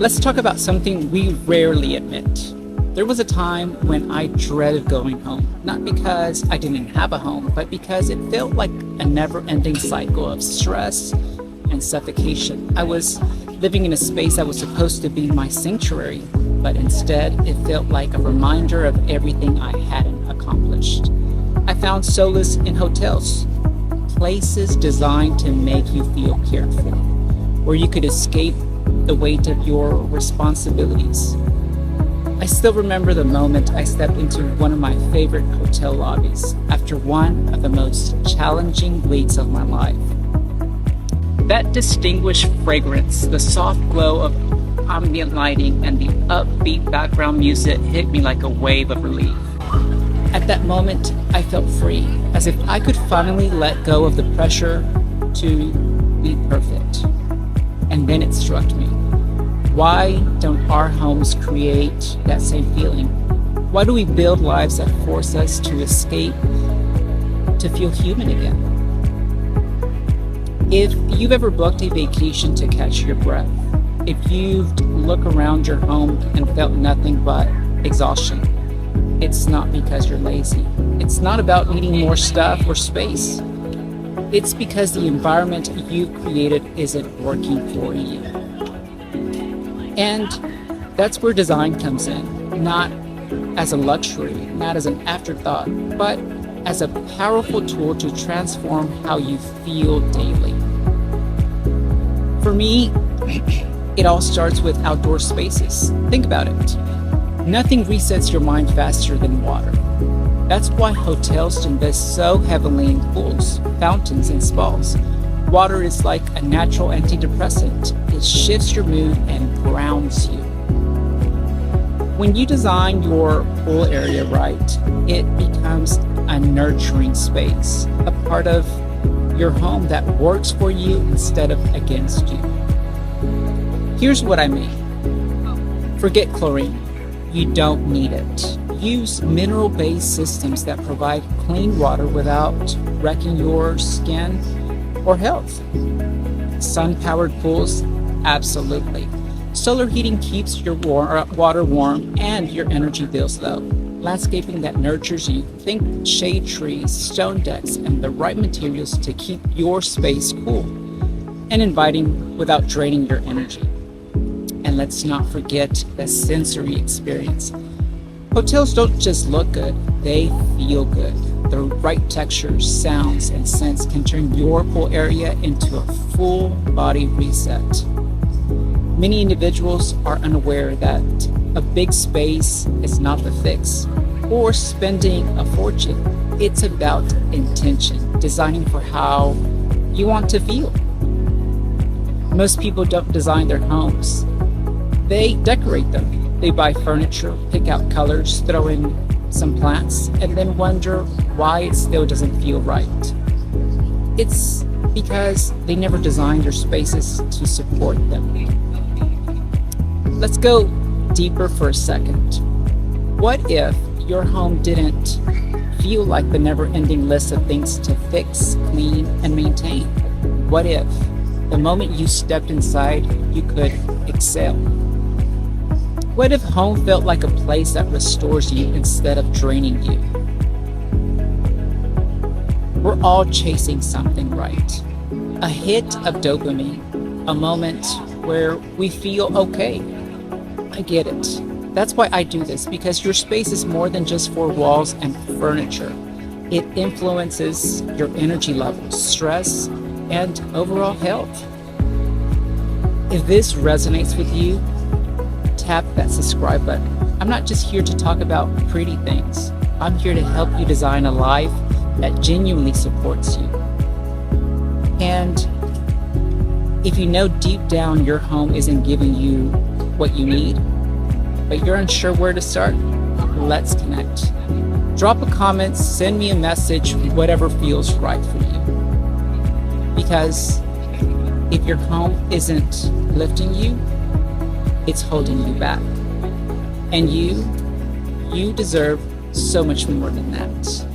Let's talk about something we rarely admit. There was a time when I dreaded going home, not because I didn't have a home, but because it felt like a never-ending cycle of stress and suffocation. I was living in a space that was supposed to be my sanctuary, but instead it felt like a reminder of everything I hadn't accomplished. I found solace in hotels, places designed to make you feel cared for, where you could escape the weight of your responsibilities. I still remember the moment I stepped into one of my favorite hotel lobbies after one of the most challenging weeks of my life. That distinguished fragrance, the soft glow of ambient lighting, and the upbeat background music hit me like a wave of relief. At that moment, I felt free, as if I could finally let go of the pressure to be perfect. And then it struck me. Why don't our homes create that same feeling? Why do we build lives that force us to escape, to feel human again? If you've ever booked a vacation to catch your breath, if you've looked around your home and felt nothing but exhaustion, it's not because you're lazy. It's not about needing more stuff or space. It's because the environment you've created isn't working for you. And that's where design comes in, not as a luxury, not as an afterthought, but as a powerful tool to transform how you feel daily. For me, it all starts with outdoor spaces. Think about it. Nothing resets your mind faster than water. That's why hotels invest so heavily in pools, fountains, and spas. Water is like a natural antidepressant. It shifts your mood and grounds you. When you design your pool area right, it becomes a nurturing space, a part of your home that works for you instead of against you. Here's what I mean. Forget chlorine. You don't need it. Use mineral-based systems that provide clean water without wrecking your skin or health. Sun-powered pools? Absolutely. Solar heating keeps your water warm and your energy bills low. Landscaping that nurtures you. Think shade trees, stone decks, and the right materials to keep your space cool and inviting without draining your energy. And let's not forget the sensory experience. Hotels don't just look good, they feel good. The right textures, sounds, and scents can turn your pool area into a full body reset. Many individuals are unaware that a big space is not the fix or spending a fortune. It's about intention, designing for how you want to feel. Most people don't design their homes. They decorate them. They buy furniture, pick out colors, throw in some plants, and then wonder why it still doesn't feel right. It's because they never designed their spaces to support them. Let's go deeper for a second. What if your home didn't feel like the never-ending list of things to fix, clean, and maintain? What if the moment you stepped inside, you could excel? What if home felt like a place that restores you instead of draining you? We're all chasing something right. A hit of dopamine, a moment where we feel okay. I get it. That's why I do this, because your space is more than just four walls and furniture. It influences your energy levels, stress, and overall health. If this resonates with you, tap that subscribe button. I'm not just here to talk about pretty things. I'm here to help you design a life that genuinely supports you. And if you know deep down your home isn't giving you what you need, but you're unsure where to start, let's connect. Drop a comment, send me a message, whatever feels right for you. Because if your home isn't lifting you, it's holding you back. And you deserve so much more than that.